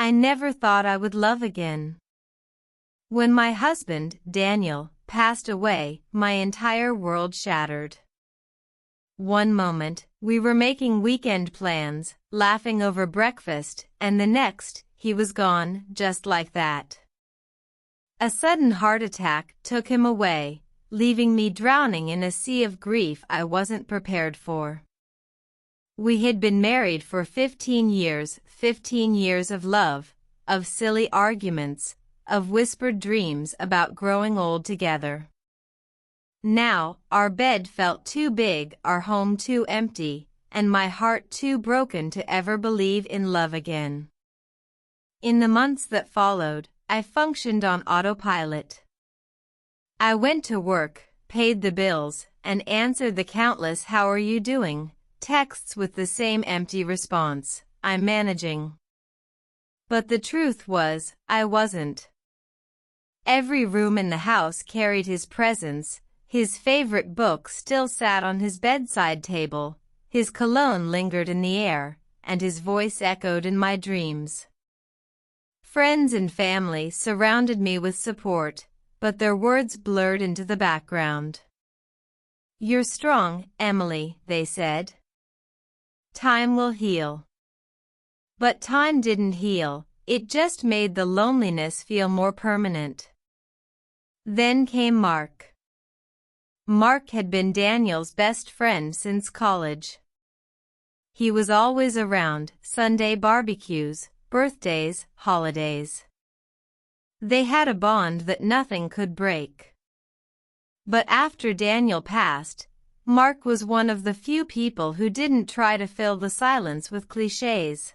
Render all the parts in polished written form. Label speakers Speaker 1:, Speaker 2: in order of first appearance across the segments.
Speaker 1: I never thought I would love again. When my husband, Daniel, passed away, my entire world shattered. One moment, we were making weekend plans, laughing over breakfast, and the next, he was gone, just like that. A sudden heart attack took him away, leaving me drowning in a sea of grief I wasn't prepared for. We had been married for 15 years, 15 years of love, of silly arguments, of whispered dreams about growing old together. Now, our bed felt too big, our home too empty, and my heart too broken to ever believe in love again. In the months that followed, I functioned on autopilot. I went to work, paid the bills, and answered the countless "How are you doing?" texts with the same empty response, "I'm managing." But the truth was, I wasn't. Every room in the house carried his presence. His favorite book still sat on his bedside table, his cologne lingered in the air, and his voice echoed in my dreams. Friends and family surrounded me with support, but their words blurred into the background. "You're strong, Emily," they said. "Time will heal." But time didn't heal, it just made the loneliness feel more permanent. Then came Mark. Mark had been Daniel's best friend since college. He was always around, Sunday barbecues, birthdays, holidays. They had a bond that nothing could break. But after Daniel passed, Mark was one of the few people who didn't try to fill the silence with clichés.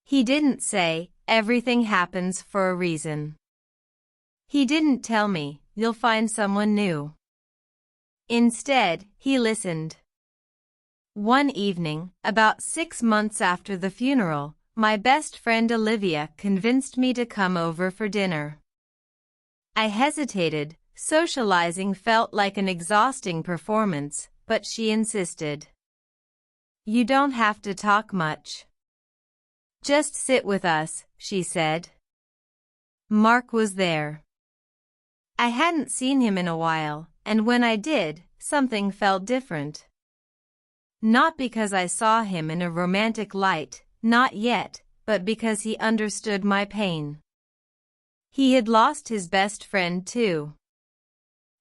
Speaker 1: He didn't say, "Everything happens for a reason." He didn't tell me, "You'll find someone new." Instead, he listened. One evening, about 6 months after the funeral, my best friend Olivia convinced me to come over for dinner. I hesitated. Socializing felt like an exhausting performance, but she insisted. "You don't have to talk much. Just sit with us," she said. Mark was there. I hadn't seen him in a while, and when I did, something felt different. Not because I saw him in a romantic light, not yet, but because he understood my pain. He had lost his best friend too.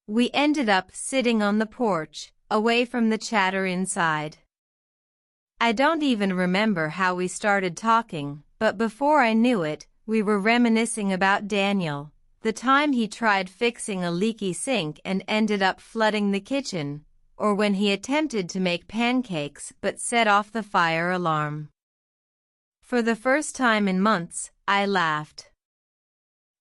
Speaker 1: We ended up sitting on the porch, away from the chatter inside. I don't even remember how we started talking, but before I knew it, we were reminiscing about Daniel, the time he tried fixing a leaky sink and ended up flooding the kitchen, or when he attempted to make pancakes but set off the fire alarm. For the first time in months, I laughed.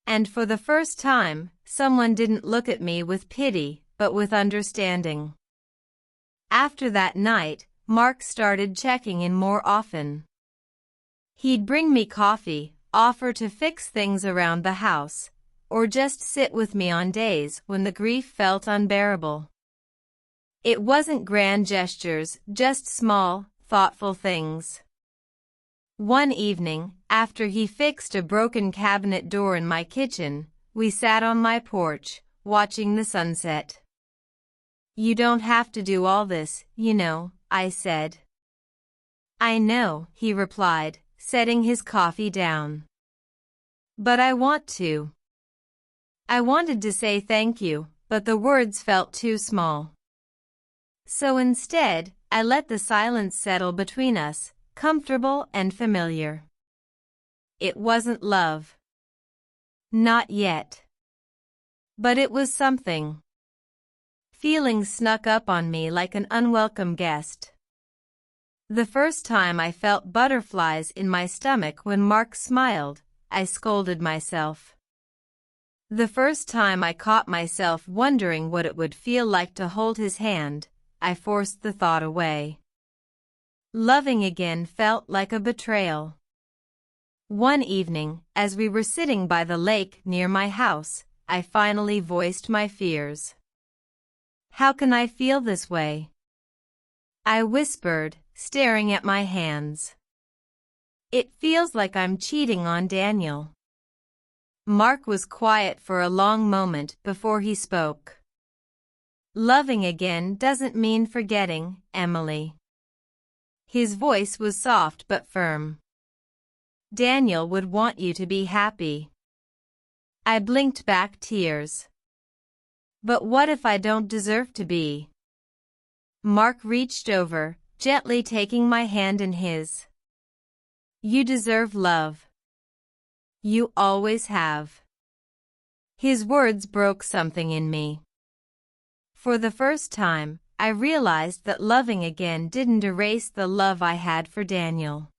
Speaker 1: And for the first time, someone didn't look at me with pity, but with understanding. After that night, Mark started checking in more often. He'd bring me coffee, offer to fix things around the house, or just sit with me on days when the grief felt unbearable. It wasn't grand gestures, just small, thoughtful things. One evening, after he fixed a broken cabinet door in my kitchen, we sat on my porch, watching the sunset. "You don't have to do all this, you know," I said. "I know," he replied, setting his coffee down. "But I want to." I wanted to say thank you, but the words felt too small. So instead, I let the silence settle between us, comfortable and familiar. It wasn't love. Not yet. But it was something. Feelings snuck up on me like an unwelcome guest. The first time I felt butterflies in my stomach when Mark smiled, I scolded myself. The first time I caught myself wondering what it would feel like to hold his hand, I forced the thought away. Loving again felt like a betrayal. One evening, as we were sitting by the lake near my house, I finally voiced my fears. "How can I feel this way?" I whispered, staring at my hands. It feels like I'm cheating on Daniel. Mark was quiet for a long moment before he spoke. Loving again doesn't mean forgetting, Emily. His voice was soft but firm. Daniel would want you to be happy. I blinked back tears. But what if I don't deserve to be? Mark reached over, gently taking my hand in his. You deserve love. You always have. His words broke something in me. For the first time, I realized that loving again didn't erase the love I had for Daniel.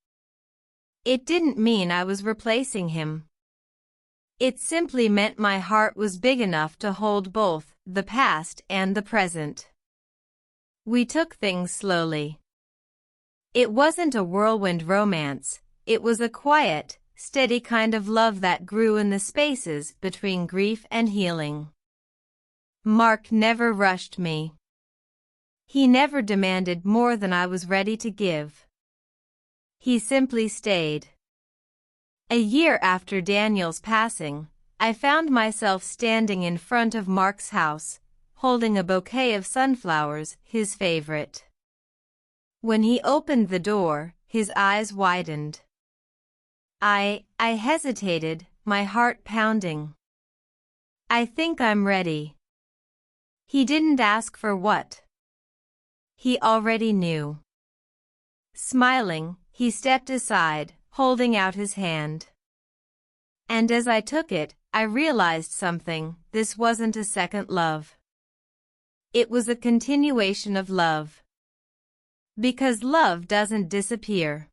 Speaker 1: It didn't mean I was replacing him. It simply meant my heart was big enough to hold both the past and the present. We took things slowly. It wasn't a whirlwind romance, it was a quiet, steady kind of love that grew in the spaces between grief and healing. Mark never rushed me. He never demanded more than I was ready to give. He simply stayed. A year after Daniel's passing, I found myself standing in front of Mark's house, holding a bouquet of sunflowers, his favorite. When he opened the door, his eyes widened. I hesitated, my heart pounding. I think I'm ready. He didn't ask for what. He already knew. Smiling, he stepped aside, holding out his hand. And as I took it, I realized something. This wasn't a second love. It was a continuation of love. Because love doesn't disappear.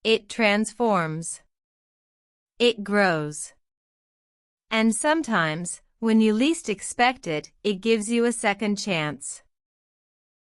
Speaker 1: It transforms. It grows. And sometimes, when you least expect it, it gives you a second chance.